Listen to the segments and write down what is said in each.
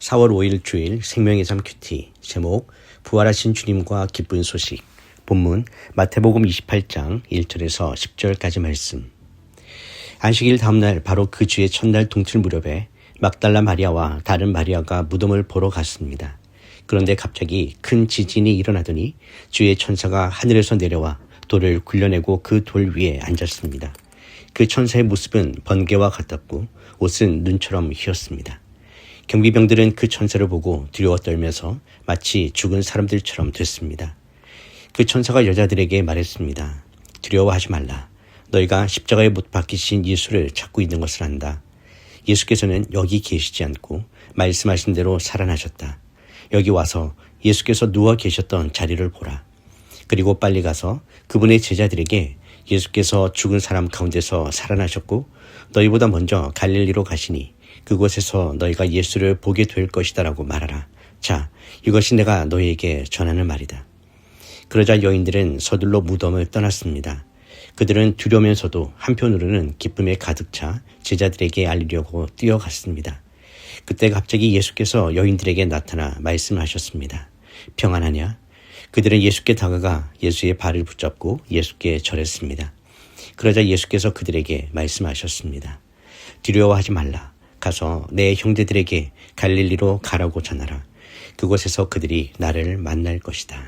4월 5일 주일 생명의 삶 큐티 제목 부활하신 주님과 기쁜 소식 본문 마태복음 28장 1절에서 10절까지 말씀. 안식일 다음날 바로 그 주의 첫날 동틀 무렵에 막달라 마리아와 다른 마리아가 무덤을 보러 갔습니다. 그런데 갑자기 큰 지진이 일어나더니 주의 천사가 하늘에서 내려와 돌을 굴려내고 그 돌 위에 앉았습니다. 그 천사의 모습은 번개와 같았고 옷은 눈처럼 휘었습니다. 경비병들은 그 천사를 보고 두려워 떨면서 마치 죽은 사람들처럼 됐습니다. 그 천사가 여자들에게 말했습니다. 두려워하지 말라. 너희가 십자가에 못 박히신 예수를 찾고 있는 것을 안다. 예수께서는 여기 계시지 않고 말씀하신 대로 살아나셨다. 여기 와서 예수께서 누워 계셨던 자리를 보라. 그리고 빨리 가서 그분의 제자들에게 예수께서 죽은 사람 가운데서 살아나셨고 너희보다 먼저 갈릴리로 가시니 그곳에서 너희가 예수를 보게 될 것이다 라고 말하라. 자, 이것이 내가 너희에게 전하는 말이다. 그러자 여인들은 서둘러 무덤을 떠났습니다. 그들은 두려우면서도 한편으로는 기쁨에 가득 차 제자들에게 알리려고 뛰어갔습니다. 그때 갑자기 예수께서 여인들에게 나타나 말씀하셨습니다. 평안하냐? 그들은 예수께 다가가 예수의 발을 붙잡고 예수께 절했습니다. 그러자 예수께서 그들에게 말씀하셨습니다. 두려워하지 말라. 가서 내 형제들에게 갈릴리로 가라고 전하라. 그곳에서 그들이 나를 만날 것이다.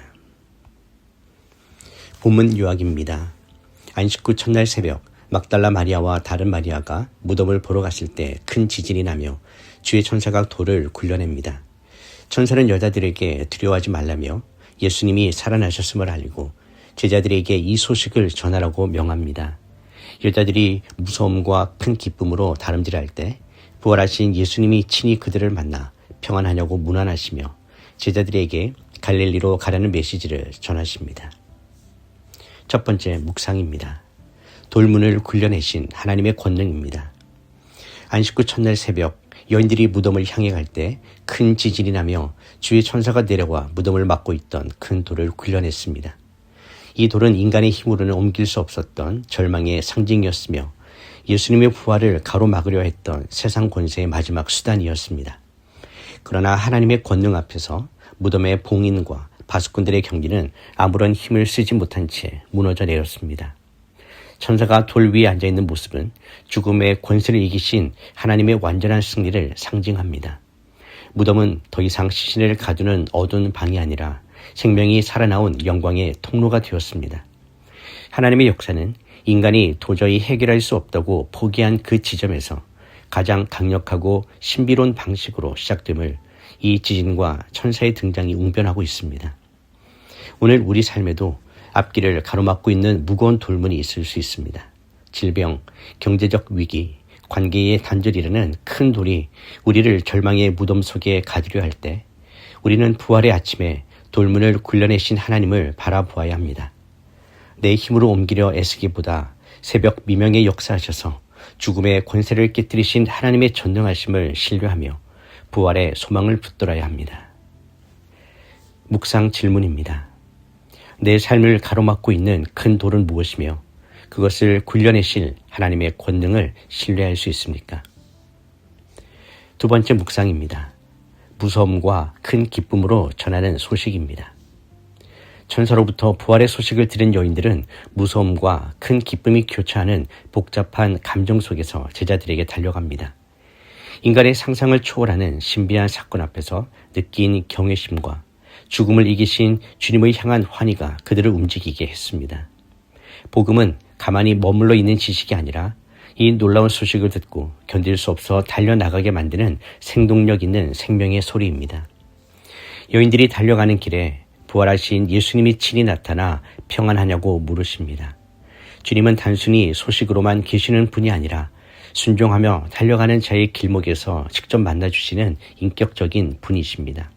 본문 요약입니다. 안식 후 첫날 새벽 막달라 마리아와 다른 마리아가 무덤을 보러 갔을 때 큰 지진이 나며 주의 천사가 돌을 굴려냅니다. 천사는 여자들에게 두려워하지 말라며 예수님이 살아나셨음을 알리고 제자들에게 이 소식을 전하라고 명합니다. 여자들이 무서움과 큰 기쁨으로 다름질할 때 부활하신 예수님이 친히 그들을 만나 평안하냐고 문안하시며 제자들에게 갈릴리로 가라는 메시지를 전하십니다. 첫 번째 묵상입니다. 돌문을 굴려내신 하나님의 권능입니다. 안식 후 첫날 새벽 여인들이 무덤을 향해 갈 때 큰 지진이 나며 주의 천사가 내려와 무덤을 막고 있던 큰 돌을 굴려냈습니다. 이 돌은 인간의 힘으로는 옮길 수 없었던 절망의 상징이었으며 예수님의 부활을 가로막으려 했던 세상 권세의 마지막 수단이었습니다. 그러나 하나님의 권능 앞에서 무덤의 봉인과 바수꾼들의 경기는 아무런 힘을 쓰지 못한 채 무너져 내렸습니다. 천사가 돌 위에 앉아있는 모습은 죽음의 권세를 이기신 하나님의 완전한 승리를 상징합니다. 무덤은 더 이상 시신을 가두는 어두운 방이 아니라 생명이 살아나온 영광의 통로가 되었습니다. 하나님의 역사는 인간이 도저히 해결할 수 없다고 포기한 그 지점에서 가장 강력하고 신비로운 방식으로 시작됨을 이 지진과 천사의 등장이 웅변하고 있습니다. 오늘 우리 삶에도 앞길을 가로막고 있는 무거운 돌문이 있을 수 있습니다. 질병, 경제적 위기, 관계의 단절이라는 큰 돌이 우리를 절망의 무덤 속에 가두려 할 때 우리는 부활의 아침에 돌문을 굴려내신 하나님을 바라보아야 합니다. 내 힘으로 옮기려 애쓰기보다 새벽 미명에 역사하셔서 죽음의 권세를 깨뜨리신 하나님의 전능하심을 신뢰하며 부활의 소망을 붙들어야 합니다. 묵상 질문입니다. 내 삶을 가로막고 있는 큰 돌은 무엇이며 그것을 굴려내실 하나님의 권능을 신뢰할 수 있습니까? 두 번째 묵상입니다. 무서움과 큰 기쁨으로 전하는 소식입니다. 천사로부터 부활의 소식을 들은 여인들은 무서움과 큰 기쁨이 교차하는 복잡한 감정 속에서 제자들에게 달려갑니다. 인간의 상상을 초월하는 신비한 사건 앞에서 느낀 경외심과 죽음을 이기신 주님을 향한 환희가 그들을 움직이게 했습니다. 복음은 가만히 머물러 있는 지식이 아니라 이 놀라운 소식을 듣고 견딜 수 없어 달려나가게 만드는 생동력 있는 생명의 소리입니다. 여인들이 달려가는 길에 부활하신 예수님이 친히 나타나 평안하냐고 물으십니다. 주님은 단순히 소식으로만 계시는 분이 아니라 순종하며 달려가는 자의 길목에서 직접 만나주시는 인격적인 분이십니다.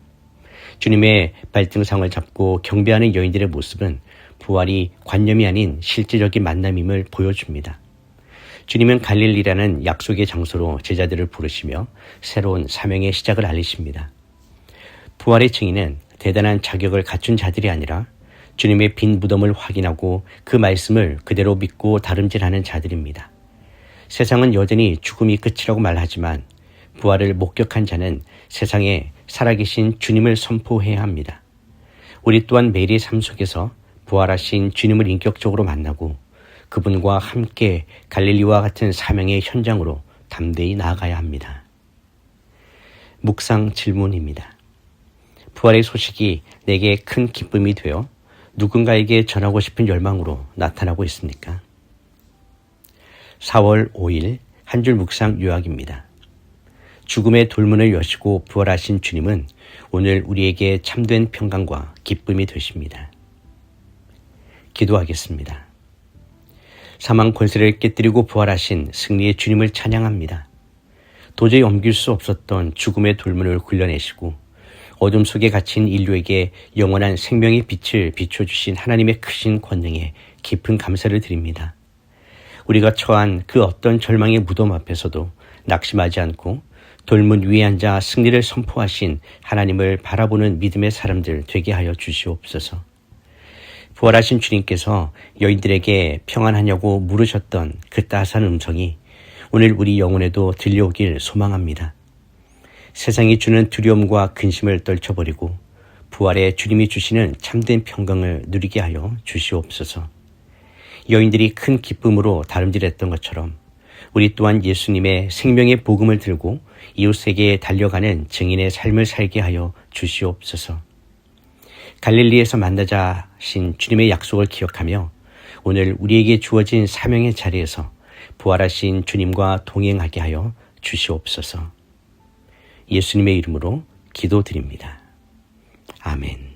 주님의 발등상을 잡고 경배하는 여인들의 모습은 부활이 관념이 아닌 실제적인 만남임을 보여줍니다. 주님은 갈릴리라는 약속의 장소로 제자들을 부르시며 새로운 사명의 시작을 알리십니다. 부활의 증인은 대단한 자격을 갖춘 자들이 아니라 주님의 빈 무덤을 확인하고 그 말씀을 그대로 믿고 다름질하는 자들입니다. 세상은 여전히 죽음이 끝이라고 말하지만 부활을 목격한 자는 세상에 살아계신 주님을 선포해야 합니다. 우리 또한 매일의 삶 속에서 부활하신 주님을 인격적으로 만나고 그분과 함께 갈릴리와 같은 사명의 현장으로 담대히 나아가야 합니다. 묵상 질문입니다. 부활의 소식이 내게 큰 기쁨이 되어 누군가에게 전하고 싶은 열망으로 나타나고 있습니까? 4월 5일 한 줄 묵상 요약입니다. 죽음의 돌문을 여시고 부활하신 주님은 오늘 우리에게 참된 평강과 기쁨이 되십니다. 기도하겠습니다. 사망 권세를 깨뜨리고 부활하신 승리의 주님을 찬양합니다. 도저히 옮길 수 없었던 죽음의 돌문을 굴려내시고 어둠 속에 갇힌 인류에게 영원한 생명의 빛을 비춰주신 하나님의 크신 권능에 깊은 감사를 드립니다. 우리가 처한 그 어떤 절망의 무덤 앞에서도 낙심하지 않고 돌문 위에 앉아 승리를 선포하신 하나님을 바라보는 믿음의 사람들 되게 하여 주시옵소서. 부활하신 주님께서 여인들에게 평안하냐고 물으셨던 그 따스한 음성이 오늘 우리 영혼에도 들려오길 소망합니다. 세상이 주는 두려움과 근심을 떨쳐버리고 부활의 주님이 주시는 참된 평강을 누리게 하여 주시옵소서. 여인들이 큰 기쁨으로 다름질했던 것처럼 우리 또한 예수님의 생명의 복음을 들고 이웃에게 달려가는 증인의 삶을 살게 하여 주시옵소서. 갈릴리에서 만나자 하신 주님의 약속을 기억하며 오늘 우리에게 주어진 사명의 자리에서 부활하신 주님과 동행하게 하여 주시옵소서. 예수님의 이름으로 기도드립니다. 아멘.